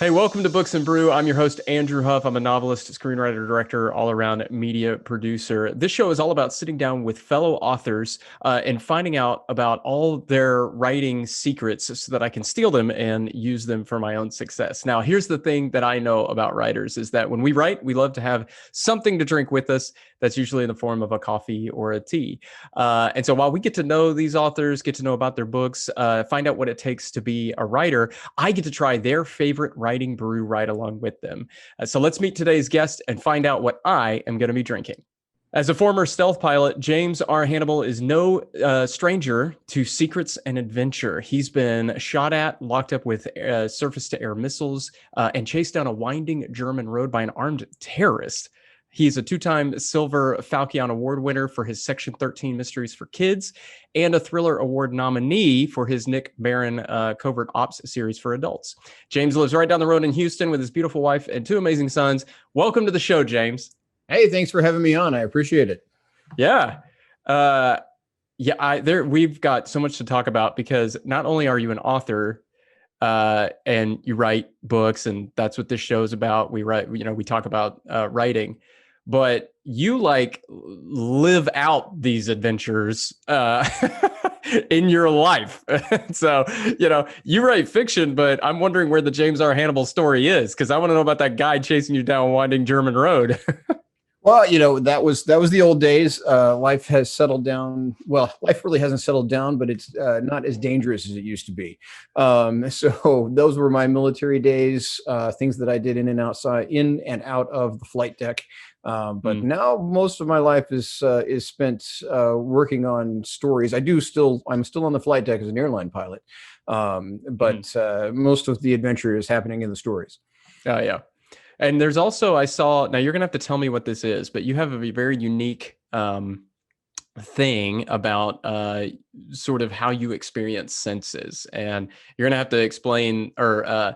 Hey, welcome to Books and Brew. I'm your host, Andrew Huff. I'm a novelist, screenwriter, director, all-around media producer. This show is all about sitting down with fellow authors and finding out about all their writing secrets so that I can steal them and use them for my own success. Now, here's the thing that I know about writers is that when we write, we love to have something to drink with us. That's usually in the form of a coffee or a tea. And so while we get to know these authors, get to know about their books, find out what it takes to be a writer, I get to try their favorite writing brew right along with them. So let's meet today's guest and find out what I am going to be drinking. As a former stealth pilot, James R. Hannibal is no stranger to secrets and adventure. He's been shot at, locked up with surface-to-air missiles, and chased down a winding German road by an armed terrorist. He's a two-time Silver Falchion Award winner for his Section 13 Mysteries for Kids and a Thriller Award nominee for his Nick Barron Covert Ops series for adults. James lives right down the road in Houston with his beautiful wife and two amazing sons. Welcome to the show, James. Hey, thanks for having me on. I appreciate it. Yeah. We've got so much to talk about because not only are you an author, and you write books, and that's what this show is about. We talk about writing, but you live out these adventures in your life. So, you write fiction, but I'm wondering where the James R. Hannibal story is, because I want to know about that guy chasing you down a winding German road. Well, that was the old days. Life has settled down. Well, life really hasn't settled down, but it's not as dangerous as it used to be. So those were my military days, things that I did in and out of the flight deck. But now most of my life is spent working on stories. I'm still on the flight deck as an airline pilot. But most of the adventure is happening in the stories. Oh, yeah. And there's also, now you're going to have to tell me what this is, but you have a very unique thing about sort of how you experience senses. And you're going to have to explain, or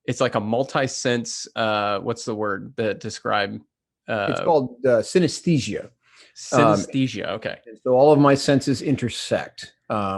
it's like a multi-sense, what's the word that describe? It's called synesthesia. Synesthesia, okay. So all of my senses intersect.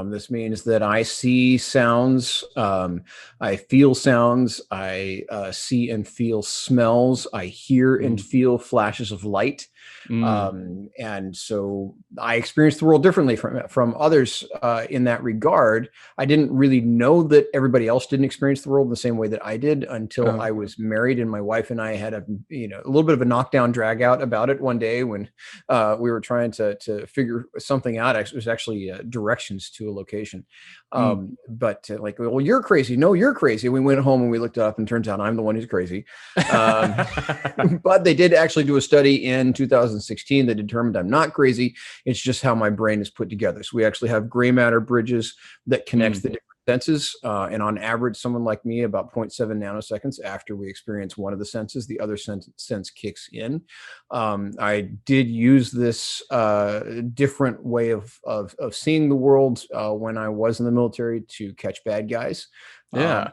This means that I see sounds, I feel sounds, I see and feel smells, I hear and feel flashes of light. And so I experience the world differently from others in that regard. I didn't really know that everybody else didn't experience the world in the same way that I did until I was married, and my wife and I had a little bit of a knockdown drag out about it one day when we were trying to figure something out. It was actually directions to a location. But well, you're crazy. No, you're crazy. We went home and we looked it up, and turns out I'm the one who's crazy. But they did actually do a study in 2016 that determined I'm not crazy. It's just how my brain is put together. So we actually have gray matter bridges that connects the different senses. And on average, someone like me, about 0.7 nanoseconds after we experience one of the senses, the other sense kicks in. I did use this different way of seeing the world when I was in the military to catch bad guys. Yeah.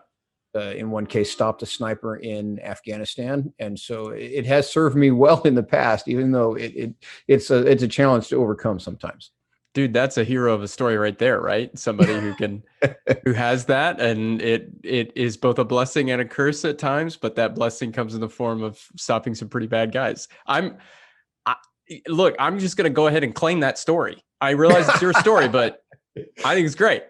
In one case, stopped a sniper in Afghanistan. And so it has served me well in the past, even though it's a challenge to overcome sometimes. Dude, that's a hero of a story right there, right? Somebody who has that, and it is both a blessing and a curse at times, but that blessing comes in the form of stopping some pretty bad guys. Look, I'm just going to go ahead and claim that story. I realize it's your story, but I think it's great.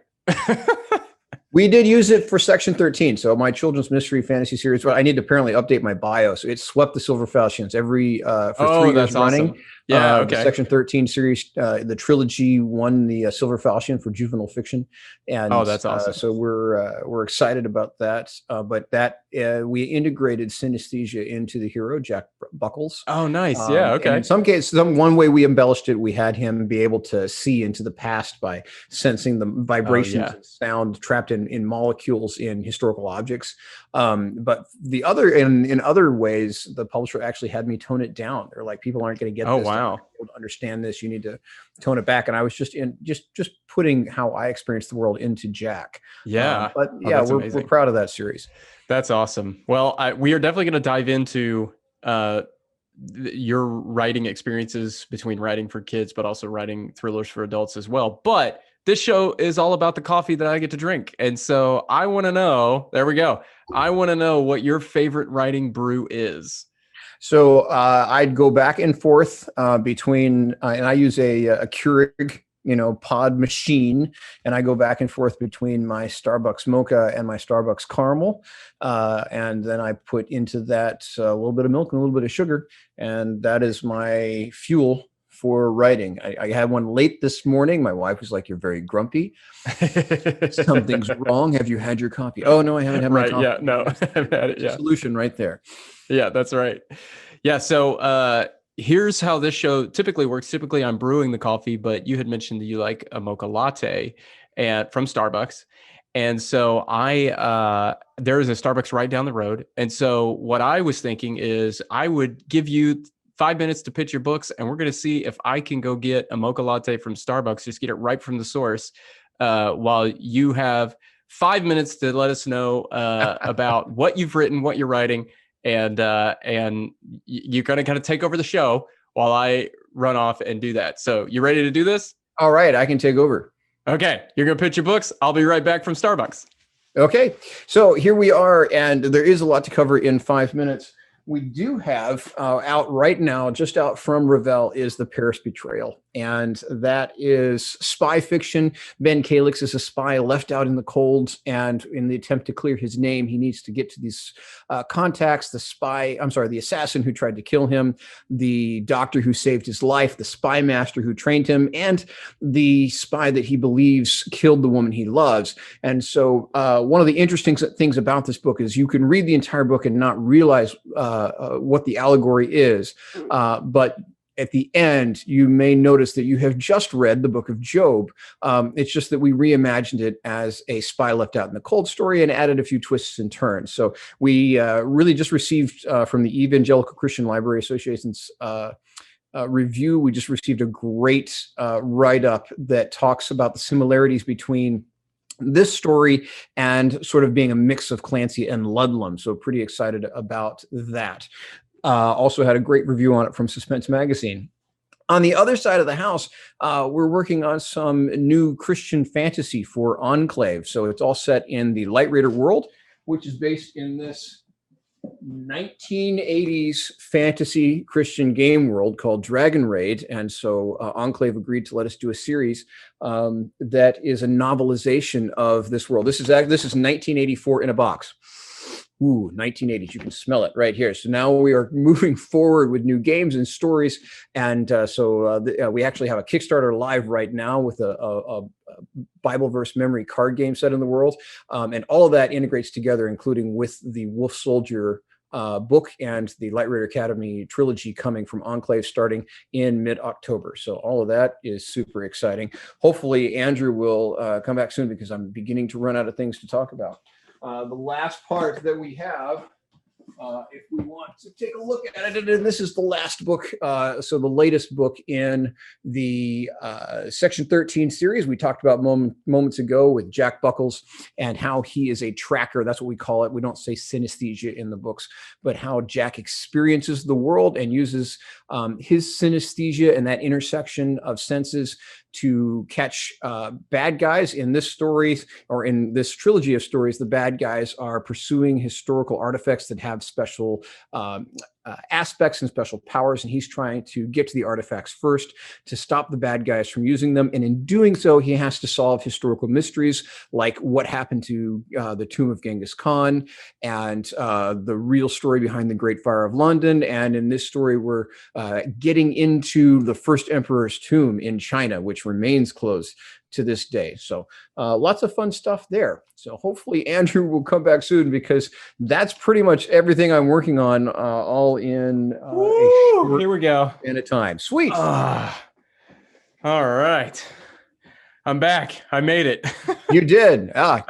We did use it for Section 13. So my children's mystery fantasy series, well, I need to apparently update my bio. So it swept the Silver Falchions for 3 years running. Awesome. Yeah, okay. The Section 13 series, the trilogy won the Silver Falchion for juvenile fiction. And that's awesome. So we're excited about that. But that we integrated synesthesia into the hero, Jack Buckles. Oh, nice. Yeah, okay. In some cases, one way we embellished it, we had him be able to see into the past by sensing the vibrations and sound trapped in molecules in historical objects. But the other, in other ways, the publisher actually had me tone it down. They're like, people aren't going to get this. Wow. To understand this, you need to tone it back. And I was just putting how I experienced the world into Jack. Yeah. We're proud of that series. That's awesome. Well, we are definitely going to dive into your writing experiences between writing for kids, but also writing thrillers for adults as well. But this show is all about the coffee that I get to drink. And so I want to know, there we go. I want to know what your favorite writing brew is. So I'd go back and forth between, and I use a Keurig, pod machine, and I go back and forth between my Starbucks mocha and my Starbucks caramel, and then I put into that a little bit of milk and a little bit of sugar, and that is my fuel for writing. I had one late this morning. My wife was like, "You're very grumpy. Something's wrong. Have you had your coffee?" Oh no, I haven't had my coffee. Yeah, no, I've had it. Yeah, solution right there. Yeah, that's right. Yeah, so here's how this show typically works. Typically, I'm brewing the coffee, but you had mentioned that you like a mocha latte, and from Starbucks. And so there is a Starbucks right down the road. And so what I was thinking is I would give you 5 minutes to pitch your books, and we're going to see if I can go get a mocha latte from Starbucks, just get it right from the source, while you have 5 minutes to let us know about what you've written, what you're writing, and you're going to kind of take over the show while I run off and do that. So you ready to do this? All right, I can take over. Okay, you're going to pitch your books. I'll be right back from Starbucks. Okay, so here we are, and there is a lot to cover in 5 minutes. We do have out right now, just out from Revell, is The Paris Betrayal. And that is spy fiction. Ben Calix is a spy left out in the cold. And in the attempt to clear his name, he needs to get to these contacts, the assassin who tried to kill him, the doctor who saved his life, the spy master who trained him, and the spy that he believes killed the woman he loves. And so one of the interesting things about this book is you can read the entire book and not realize what the allegory is. But at the end, you may notice that you have just read the book of Job. It's just that we reimagined it as a spy left out in the cold story and added a few twists and turns. So we really just received from the Evangelical Christian Library Association's review, we just received a great write-up that talks about the similarities between this story and sort of being a mix of Clancy and Ludlum. So pretty excited about that. Also had a great review on it from Suspense Magazine. On the other side of the house, we're working on some new Christian fantasy for Enclave. So it's all set in the Light Raider world, which is based in this 1980s fantasy Christian game world called Dragon Raid. And so Enclave agreed to let us do a series that is a novelization of this world. This is 1984 in a box. Ooh, 1980s. You can smell it right here. So now we are moving forward with new games and stories. And we actually have a Kickstarter live right now with a Bible verse memory card game set in the world. And all of that integrates together, including with the Wolf Soldier book and the Light Raider Academy trilogy coming from Enclave starting in mid-October. So all of that is super exciting. Hopefully Andrew will come back soon because I'm beginning to run out of things to talk about. The last part that we have, if we want to take a look at it, and this is the last book, so the latest book in the Section 13 series we talked about moments ago with Jack Buckles and how he is a tracker. That's what we call it. We don't say synesthesia in the books, but how Jack experiences the world and uses his synesthesia and that intersection of senses to catch bad guys. In this story, or in this trilogy of stories, the bad guys are pursuing historical artifacts that have special aspects and special powers, and he's trying to get to the artifacts first to stop the bad guys from using them. And in doing so, he has to solve historical mysteries like what happened to the tomb of Genghis Khan and the real story behind the Great Fire of London. And in this story, we're getting into the first emperor's tomb in China, which remains closed to this day. So lots of fun stuff there. So hopefully Andrew will come back soon because that's pretty much everything I'm working on all in here we go. In a time. Sweet. All right. I'm back. I made it. You did. I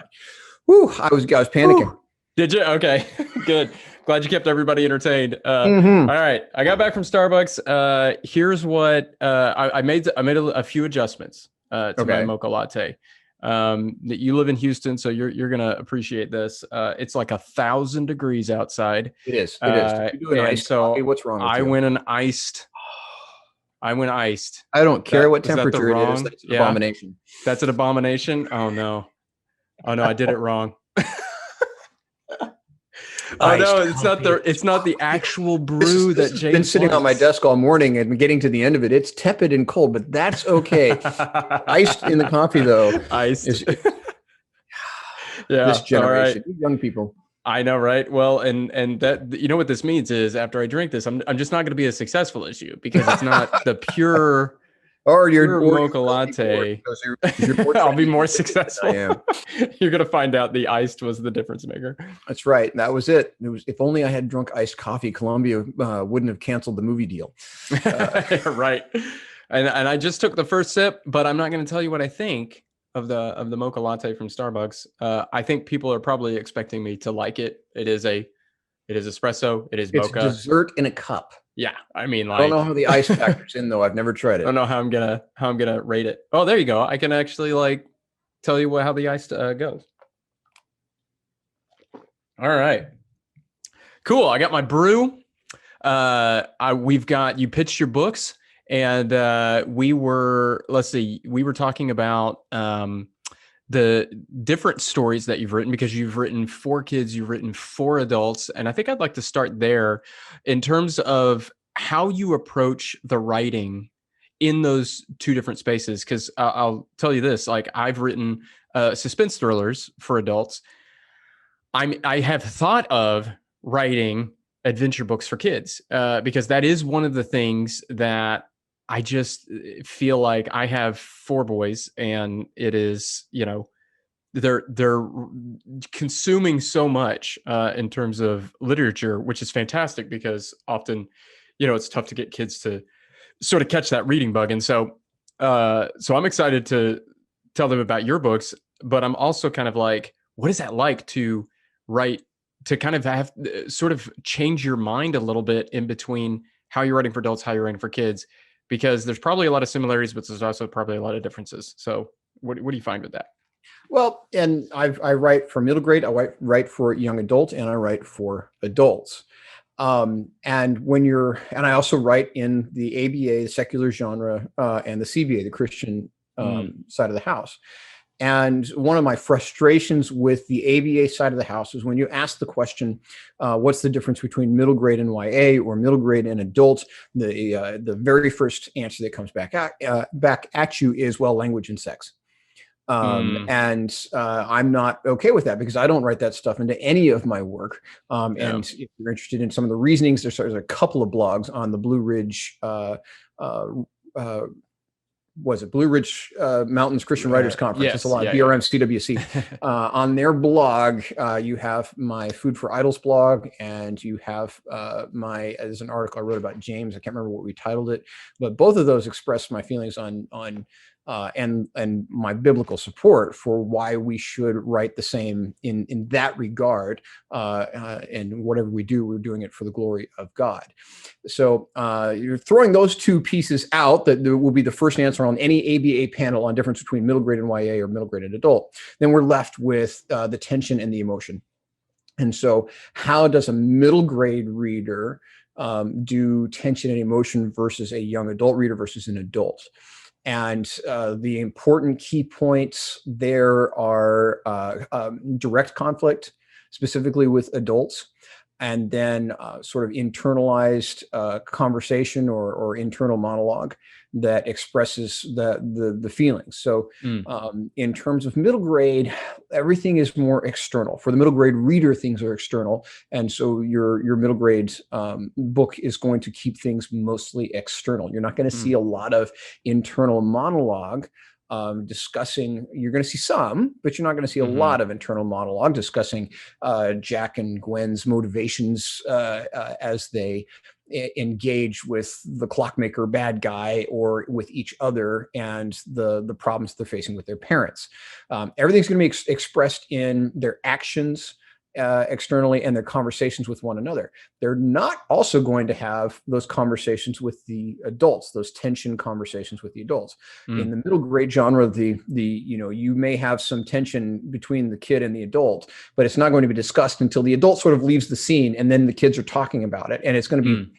was panicking. Did you? Okay, good. Glad you kept everybody entertained. All right. I got back from Starbucks. Here's what I made a few adjustments to my mocha latte. You live in Houston, so you're gonna appreciate this. It's like 1,000 degrees outside. It is. It is. And so coffee, what's wrong with I you? went an iced I went iced. I don't care what Was that the temperature it is. wrong? That's an Yeah. abomination. That's an abomination. Oh no. Oh no, I did it wrong. Oh no, it's not the actual brew that James been sitting on my likes. desk all morning and getting to the end of it. It's tepid and cold, but that's okay. Iced in the coffee though. Iced. Yeah. This generation, All right. young people. I know, right? Well, and that, you know what this means is after I drink this, I'm just not going to be as successful as you, because it's not the pure Or mocha latte. I'll be more successful. I am. You're going to find out the iced was the difference maker. That's right. That was it. It was, if only I had drunk iced coffee, Columbia wouldn't have canceled the movie deal. Right. And I just took the first sip, but I'm not going to tell you what I think of the mocha latte from Starbucks. I think people are probably expecting me to like it. It is espresso. It is mocha. It's dessert in a cup. Yeah, I mean, like, I don't know how the ice factors in though. I've never tried it. I don't know how I'm gonna rate it. Oh, there you go. I can actually like tell you how the ice goes. All right, cool. I got my brew. You pitched your books, and we were talking about the different stories that you've written, because you've written for kids, you've written for adults. And I think I'd like to start there in terms of how you approach the writing in those two different spaces. Because I'll tell you this, like, I've written suspense thrillers for adults. I have thought of writing adventure books for kids because that is one of the things that I just feel like. I have 4 boys, and it is, they're consuming so much in terms of literature, which is fantastic, because often, it's tough to get kids to sort of catch that reading bug. And so I'm excited to tell them about your books, but I'm also kind of like, what is that like to write, to kind of have sort of change your mind a little bit in between how you're writing for adults, how you're writing for kids? Because there's probably a lot of similarities, but there's also probably a lot of differences. So what do you find with that? Well, and I write for middle grade, I write for young adult, and I write for adults. And I also write in the ABA, the secular genre, and the CBA, the Christian side of the house. And one of my frustrations with the ABA side of the house is when you ask the question, what's the difference between middle grade and YA or middle grade and adult? The very first answer that comes back at you is, well, language and sex. And I'm not okay with that, because I don't write that stuff into any of my work. And if you're interested in some of the reasonings, there's a couple of blogs on the Blue Ridge Blue Ridge Mountains Christian Writers Conference. Yes, it's a lot of BRM CWC. On their blog, you have my Food for Idols blog, and you have there's an article I wrote about James. I can't remember what we titled it, but both of those express my feelings on and my biblical support for why we should write the same in that regard. And whatever we do, we're doing it for the glory of God. So you're throwing those two pieces out, that will be the first answer on any ABA panel on difference between middle grade and YA or middle grade and adult. Then we're left with the tension and the emotion. And so how does a middle grade reader do tension and emotion versus a young adult reader versus an adult? And the important key points there are direct conflict, specifically with adults, and then sort of internalized conversation or internal monologue that expresses the feelings. So in terms of middle grade, everything is more external. For the middle grade reader, things are external. And so your middle grade book is going to keep things mostly external. You're not going to see a lot of internal monologue discussing. You're going to see some, but you're not going to see a lot of internal monologue discussing Jack and Gwen's motivations as they engage with the clockmaker bad guy or with each other, and the problems they're facing with their parents. Everything's going to be expressed in their actions externally and their conversations with one another. They're not also going to have those conversations with the adults, those tension conversations with the adults. In the middle grade genre, you may have some tension between the kid and the adult, but it's not going to be discussed until the adult sort of leaves the scene, and then the kids are talking about it, and it's going to be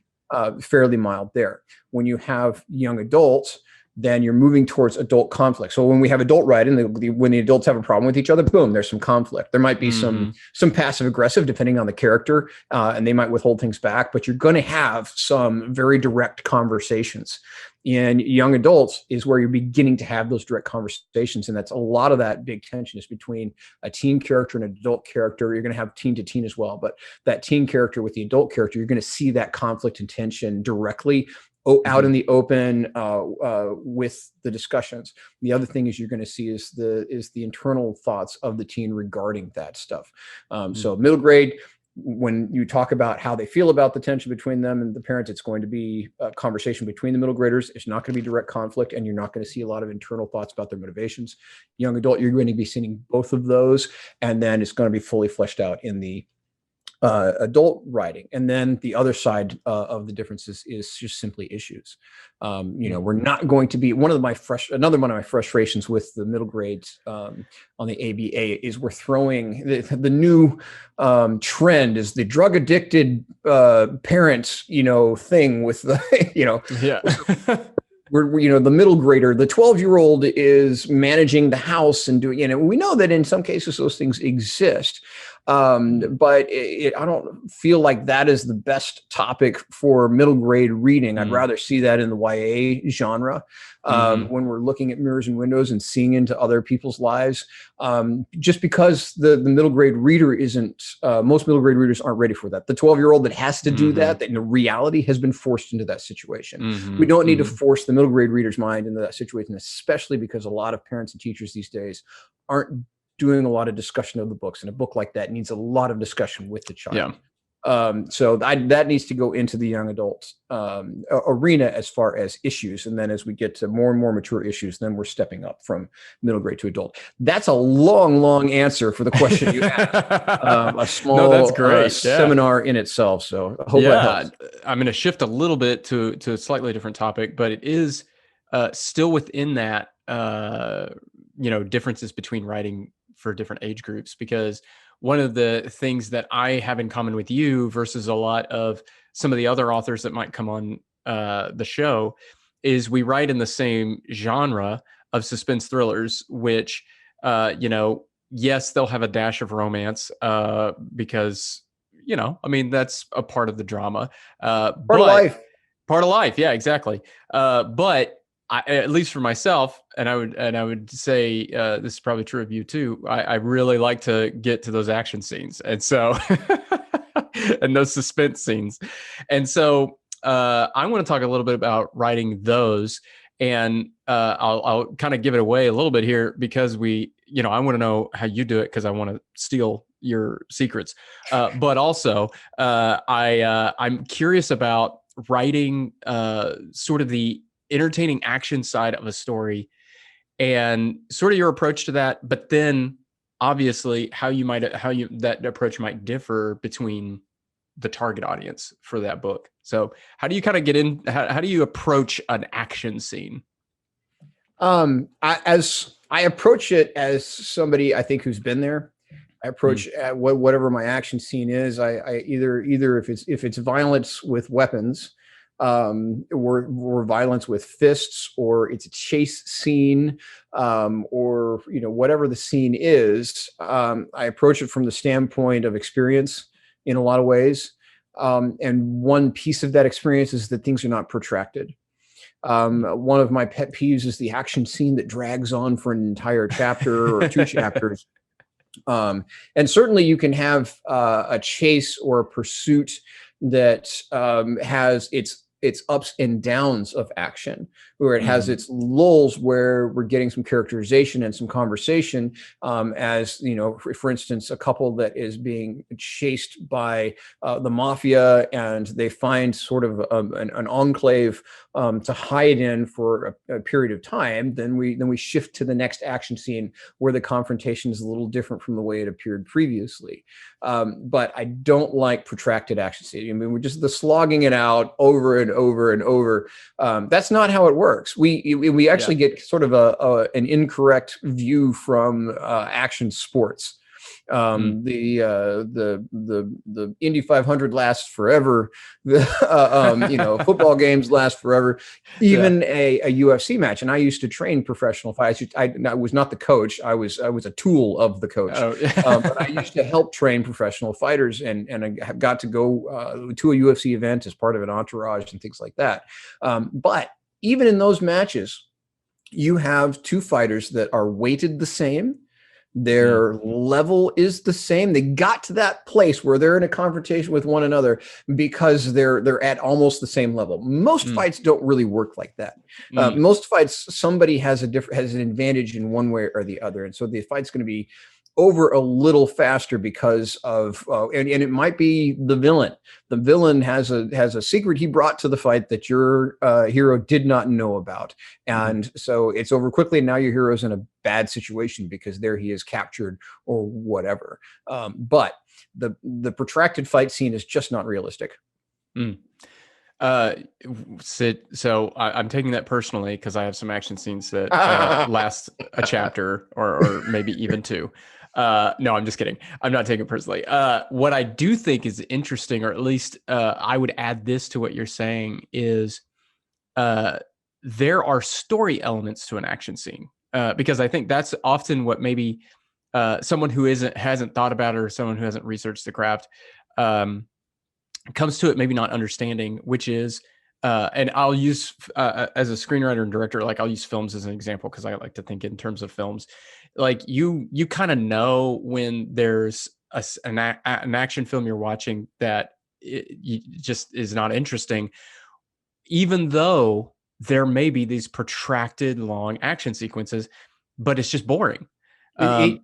fairly mild there. When you have young adults, then you're moving towards adult conflict. So when we have adult writing, when the adults have a problem with each other, boom, there's some conflict. There might be some passive aggressive depending on the character, and they might withhold things back, but you're going to have some very direct conversations. And young adults is where you're beginning to have those direct conversations. And that's a lot of that big tension is between a teen character and an adult character. You're going to have teen to teen as well, but that teen character with the adult character, you're going to see that conflict and tension directly out in the open with the discussions. The other thing is you're going to see is the internal thoughts of the teen regarding that stuff. So middle grade, when you talk about how they feel about the tension between them and the parents, it's going to be a conversation between the middle graders. It's not going to be direct conflict, and you're not going to see a lot of internal thoughts about their motivations. Young adult, you're going to be seeing both of those, and then it's going to be fully fleshed out in the adult writing. And then the other side of the differences is just simply issues. We're not going to be another one of my frustrations with the middle grades on the ABA is we're throwing the new trend is the drug addicted parents, thing with the, we're the middle grader, the 12-year-old is managing the house and doing, we know that in some cases those things exist. But I don't feel like that is the best topic for middle grade reading. I'd rather see that in the YA genre when we're looking at mirrors and windows and seeing into other people's lives. Just because the middle grade reader isn't, most middle grade readers aren't ready for that. The 12-year-old that has to do that in reality has been forced into that situation. We don't need to force the middle grade reader's mind into that situation, especially because a lot of parents and teachers these days aren't doing a lot of discussion of the books, and a book like that needs a lot of discussion with the child. So that needs to go into the young adult arena as far as issues. And then as we get to more and more mature issues, then we're stepping up from middle grade to adult. That's a long answer for the question you asked. A small that's great. seminar in itself. So I hope that helps. I'm going to shift a little bit to a slightly different topic, but it is still within that, differences between writing for different age groups, because one of the things that I have in common with you versus a lot of some of the other authors that might come on the show is we write in the same genre of suspense thrillers, which, yes, they'll have a dash of romance because, that's a part of the drama. Part of life. Part of life. Yeah, exactly. But at least for myself, and I would say this is probably true of you too. I really like to get to those action scenes, and so and those suspense scenes, and so I want to talk a little bit about writing those, and I'll kind of give it away a little bit here because I want to know how you do it because I want to steal your secrets, but also I'm curious about writing sort of the entertaining action side of a story and sort of your approach to that, but then obviously how that approach might differ between the target audience for that book. So how do you kind of get in, how do you approach an action scene? I approach it as somebody I think who's been there. I approach whatever my action scene is. I either if it's violence with weapons, or violence with fists, or it's a chase scene, or whatever the scene is. I approach it from the standpoint of experience in a lot of ways, and one piece of that experience is that things are not protracted. One of my pet peeves is the action scene that drags on for an entire chapter or two chapters. And certainly you can have a chase or a pursuit that has its ups and downs of action, where it has its lulls where we're getting some characterization and some conversation, as for instance, a couple that is being chased by the mafia, and they find sort of an enclave to hide in for a period of time. Then we shift to the next action scene where the confrontation is a little different from the way it appeared previously. But I don't like protracted action scenes. I mean, we're just the slogging it out over and over and over. That's not how it works. We actually get sort of an incorrect view from action sports. The Indy 500 lasts forever. The football games last forever. Even a UFC match. And I used to train professional fights. I was not the coach. I was a tool of the coach. Oh. But I used to help train professional fighters, and I got to go to a UFC event as part of an entourage and things like that. But even in those matches, you have two fighters that are weighted the same. Their level is the same. They got to that place where they're in a confrontation with one another because they're at almost the same level. Most fights don't really work like that. Most fights, somebody has an advantage in one way or the other, and so the fight's going to be over a little faster because of and it might be the villain. The villain has a secret he brought to the fight that your hero did not know about, and so it's over quickly. And now your hero's in a bad situation because there he is captured or whatever. But the protracted fight scene is just not realistic. Sid, so I'm taking that personally because I have some action scenes that last a chapter or maybe even two. No, I'm just kidding. I'm not taking it personally. What I do think is interesting, or at least I would add this to what you're saying, is there are story elements to an action scene, because I think that's often what maybe someone who hasn't thought about it, or someone who hasn't researched the craft comes to it maybe not understanding, which is, and I'll use as a screenwriter and director, like I'll use films as an example because I like to think in terms of films. Like you kind of know when there's an action film you're watching that just is not interesting, even though there may be these protracted long action sequences, but it's just boring.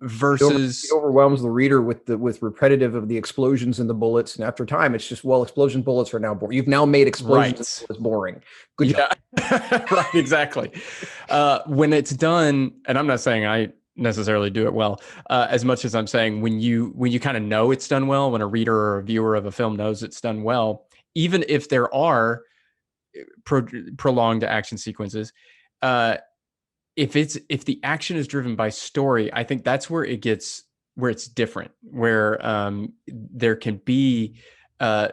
Versus it overwhelms the reader with repetitive of the explosions and the bullets, and after time it's just, well, explosion bullets are now boring. You've now made explosions boring. Good job. Right, exactly. When it's done, and I'm not saying I necessarily do it well, as much as I'm saying when you kind of know it's done well, when a reader or a viewer of a film knows it's done well, even if there are prolonged action sequences, if the action is driven by story, I think that's where it's different, where there can be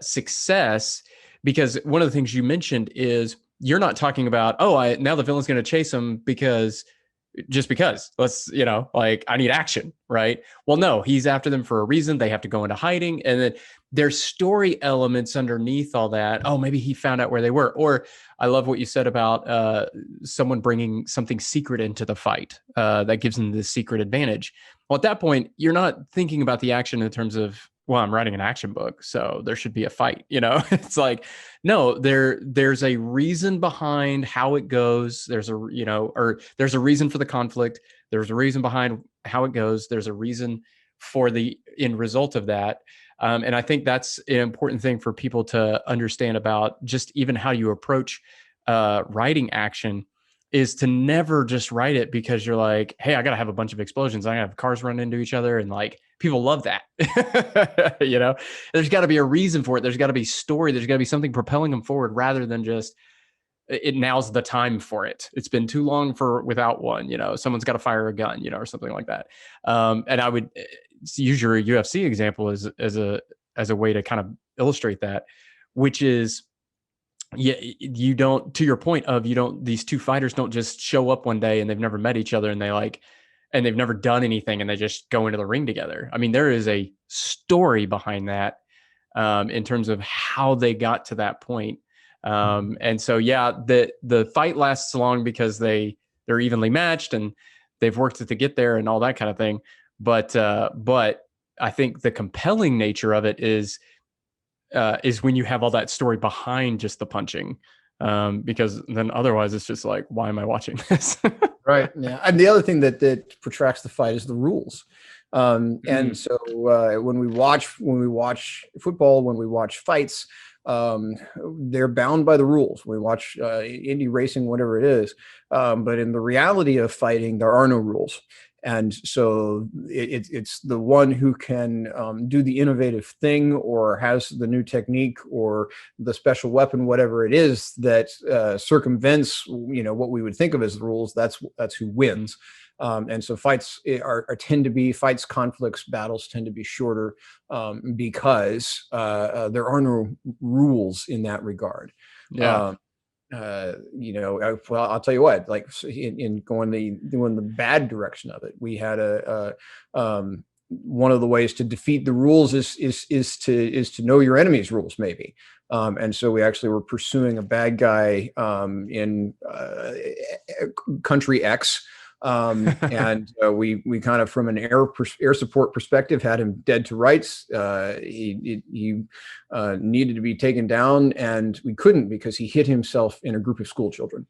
success, because one of the things you mentioned is you're not talking about, now the villain's going to chase him because let's, like, I need action, right? Well, no, he's after them for a reason. They have to go into hiding, and then there's story elements underneath all that. Oh, maybe he found out where they were. Or I love what you said about someone bringing something secret into the fight that gives them the secret advantage. Well, at that point, you're not thinking about the action in terms of, well, I'm writing an action book, so there should be a fight. It's like, no, there's a reason behind how it goes. There's there's a reason for the conflict. There's a reason behind how it goes. There's a reason for the end result of that. And I think that's an important thing for people to understand about just even how you approach writing action, is to never just write it because you're like, hey, I got to have a bunch of explosions. I gotta have cars run into each other. And like, people love that. There's got to be a reason for it. There's got to be story. There's got to be something propelling them forward, rather than just, now's the time for it. It's been too long without one, someone's got to fire a gun, or something like that. And I would use your UFC example as a way to kind of illustrate that, which is, you don't, to your point of, these two fighters don't just show up one day and they've never met each other and they've never done anything and they just go into the ring together. I mean, there is a story behind that, in terms of how they got to that point. And so, the fight lasts long because they're evenly matched and they've worked to get there and all that kind of thing. But I think the compelling nature of it is when you have all that story behind just the punching, because then otherwise it's just like, why am I watching this? Right. Yeah. And the other thing that protracts the fight is the rules. And so when we watch football, when we watch fights, they're bound by the rules. We watch indie racing, whatever it is. But in the reality of fighting, there are no rules. And so it's the one who can do the innovative thing or has the new technique or the special weapon, whatever it is that circumvents, what we would think of as the rules. That's who wins. And so fights fights, conflicts, battles tend to be shorter because there are no rules in that regard. Yeah. Well, I'll tell you what, like in doing the bad direction of it, we had one of the ways to defeat the rules is to know your enemy's rules, maybe. And so we actually were pursuing a bad guy in country X. And we kind of, from an air support perspective, had him dead to rights. He needed to be taken down, and we couldn't because he hid himself in a group of school children,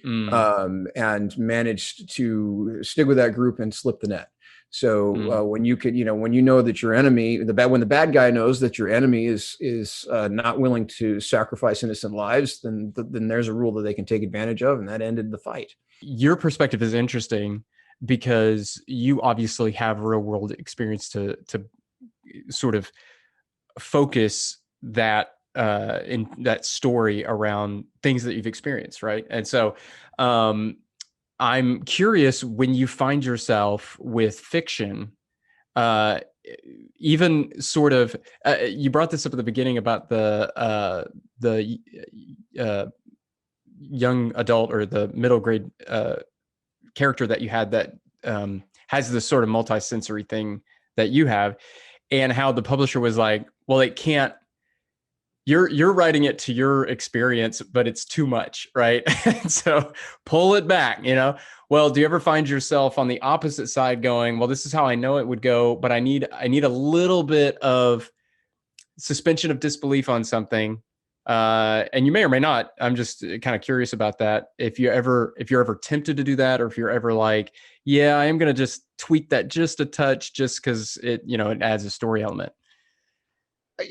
and managed to stick with that group and slip the net. So when you know that your enemy, when the bad guy knows that your enemy is not willing to sacrifice innocent lives, then there's a rule that they can take advantage of, and that ended the fight. Your perspective is interesting because you obviously have real world experience to sort of focus that in that story around things that you've experienced, right? And so I'm curious, when you find yourself with fiction, even sort of, you brought this up at the beginning about the young adult or the middle grade character that you had that has this sort of multi-sensory thing that you have, and how the publisher was like, well, it can't, you're writing it to your experience, but it's too much, right? So pull it back, Well, do you ever find yourself on the opposite side going, well, this is how I know it would go, but I need a little bit of suspension of disbelief on something? And you may or may not. I'm just kind of curious about that. If you're ever tempted to do that, or if you're ever like, yeah, I am going to just tweak that just a touch, just because it adds a story element.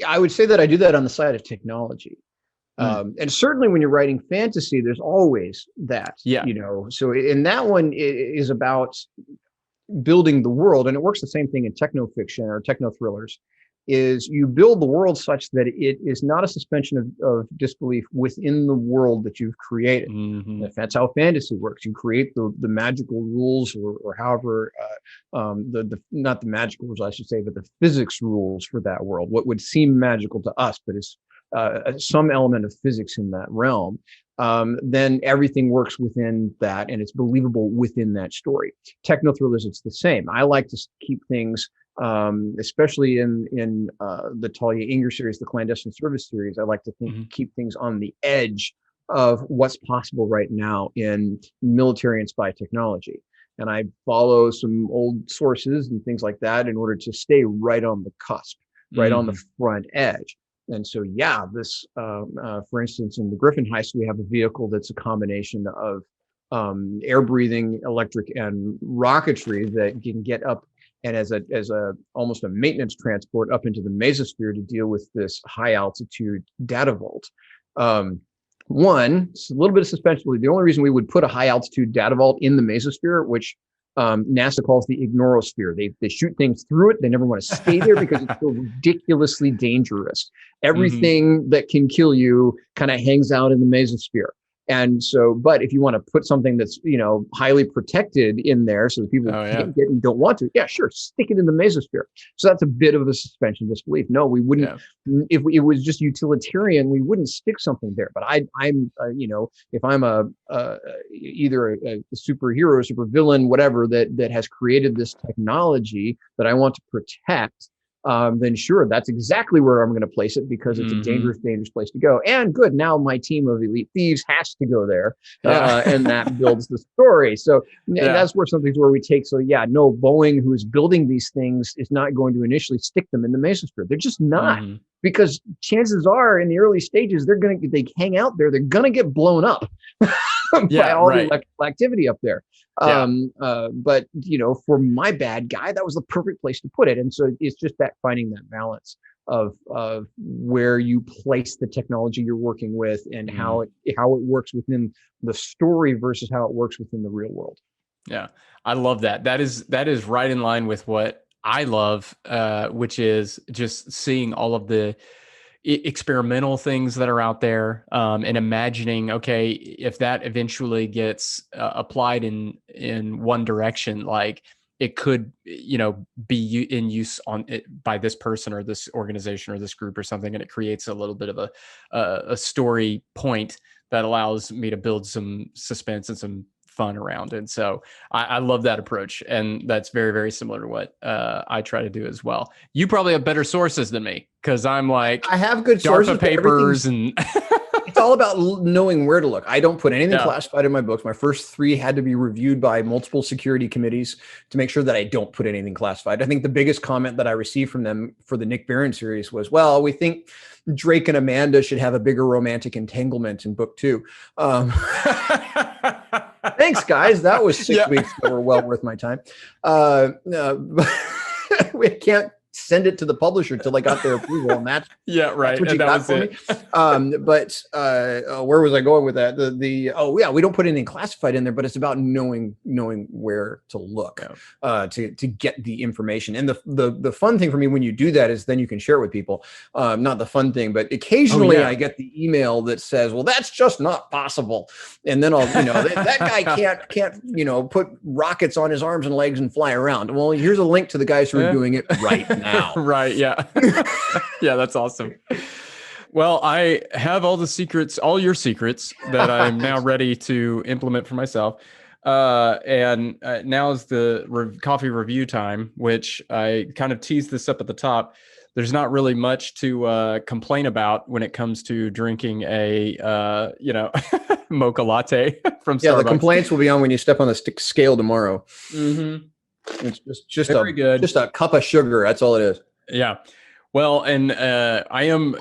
I would say that I do that on the side of technology. And certainly when you're writing fantasy, there's always that, so in that one, it is about building the world, and it works the same thing in techno fiction or techno thrillers. Is you build the world such that it is not a suspension of disbelief within the world that you've created. If that's how fantasy works, you create the magical rules, or however, not the magical rules, I should say, but the physics rules for that world. What would seem magical to us, but is some element of physics in that realm. Then everything works within that, and it's believable within that story. Techno thrillers, it's the same. I like to keep things, especially in the Talia Inger series, the Clandestine Service series, I like to keep things on the edge of what's possible right now in military and spy technology. And I follow some old sources and things like that in order to stay right on the cusp, right on the front edge. And so, this, for instance, in the Griffin heist, we have a vehicle that's a combination of air breathing, electric, and rocketry that can get up and as a almost a maintenance transport up into the mesosphere to deal with this high altitude data vault. It's a little bit of suspension. The only reason we would put a high altitude data vault in the mesosphere, which NASA calls the ignorosphere, they shoot things through it. They never want to stay there because it's so ridiculously dangerous. Everything that can kill you kind of hangs out in the mesosphere. And so, but if you want to put something that's, highly protected in there so that people can't get and don't want to, sure, stick it in the mesosphere. So that's a bit of a suspension of disbelief. No, we wouldn't. If it was just utilitarian, we wouldn't stick something there. But I'm if I'm either a superhero, a supervillain, whatever that has created this technology that I want to protect, then sure, that's exactly where I'm going to place it, because it's a dangerous place to go. And good, now my team of elite thieves has to go there, and that builds the story. So that's where something's where we take. So no, Boeing, who's building these things, is not going to initially stick them in the mesosphere. They're just not, because chances are in the early stages they hang out there. They're going to get blown up by all the electrical activity up there. But for my bad guy, that was the perfect place to put it. And so it's just that finding that balance of where you place the technology you're working with, and how it works within the story versus how it works within the real world. Yeah, I love that. That is right in line with what I love, which is just seeing all of the experimental things that are out there, and imagining, okay, if that eventually gets applied in one direction, like it could, be in use on it by this person or this organization or this group or something, and it creates a little bit of a story point that allows me to build some suspense and some fun around. And so I love that approach, and that's very, very similar to what I try to do as well. You probably have better sources than me, because I'm like, I have good sources, DARPA papers and it's all about knowing where to look. I don't put anything Yeah. classified in my books. My first 3 had to be reviewed by multiple security committees to make sure that I don't put anything classified. I think the biggest comment that I received from them for the Nick Barron series was, well, we think Drake and Amanda should have a bigger romantic entanglement in book 2. Thanks, guys. That was 6 weeks that were well worth my time. We can't send it to the publisher till I got their approval, and that's right. That's what you got for me. But where was I going with that? We don't put anything classified in there, but it's about knowing where to look to get the information. And the fun thing for me when you do that is then you can share it with people. Not the fun thing, but occasionally I get the email that says, "Well, that's just not possible," and then I'll that guy can't put rockets on his arms and legs and fly around. Well, here's a link to the guys who are doing it right now. Right. Yeah. Yeah. That's awesome. Well, I have all your secrets that I'm now ready to implement for myself. And now is the coffee review time, which I kind of teased this up at the top. There's not really much to complain about when it comes to drinking a, mocha latte from Starbucks. Yeah, the complaints will be on when you step on the scale tomorrow. Mm-hmm. It's just a cup of sugar. That's all it is. Yeah. Well, and I am,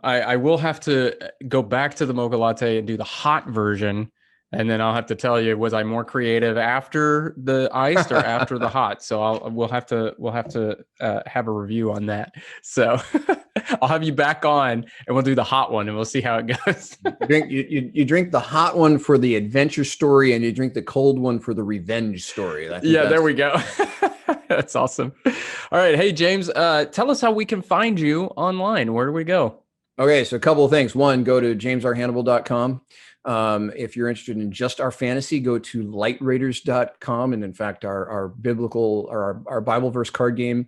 I will have to go back to the mocha latte and do the hot version. And then I'll have to tell you, was I more creative after the iced or after the hot? So we'll have to have a review on that. So I'll have you back on and we'll do the hot one and we'll see how it goes. You drink the hot one for the adventure story and you drink the cold one for the revenge story. There we go. That's awesome. All right. Hey, James, tell us how we can find you online. Where do we go? Okay. So a couple of things. One, go to jamesrhannibal.com. If you're interested in just our fantasy, go to lightraiders.com. And in fact, our biblical or our Bible verse card game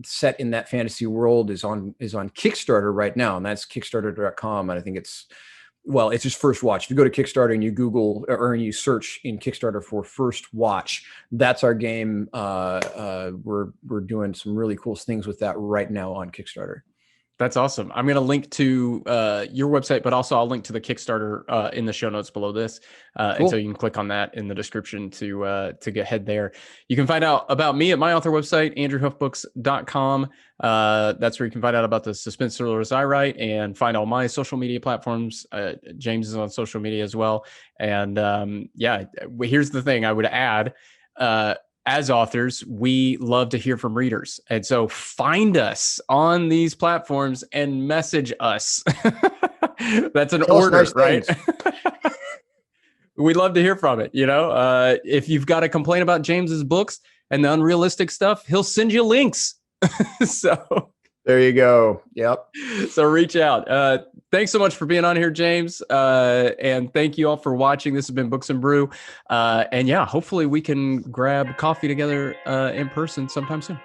set in that fantasy world is on Kickstarter right now. And that's kickstarter.com. And I think it's just First Watch. If you go to Kickstarter and you Google or you search in Kickstarter for First Watch, that's our game. We're doing some really cool things with that right now on Kickstarter. That's awesome. I'm going to link to your website, but also I'll link to the Kickstarter in the show notes below this. Cool. And so you can click on that in the description to get head there. You can find out about me at my author website, andrewhuffbooks.com. That's where you can find out about the suspense thrillers I write and find all my social media platforms. James is on social media as well. And here's the thing I would add. As authors, we love to hear from readers. And so find us on these platforms and message us. That's an order, right? We love to hear from it. If you've got a complaint about James's books and the unrealistic stuff, he'll send you links. So there you go. Yep. So reach out. Thanks so much for being on here, James. And thank you all for watching. This has been Books and Brew. And hopefully we can grab coffee together in person sometime soon.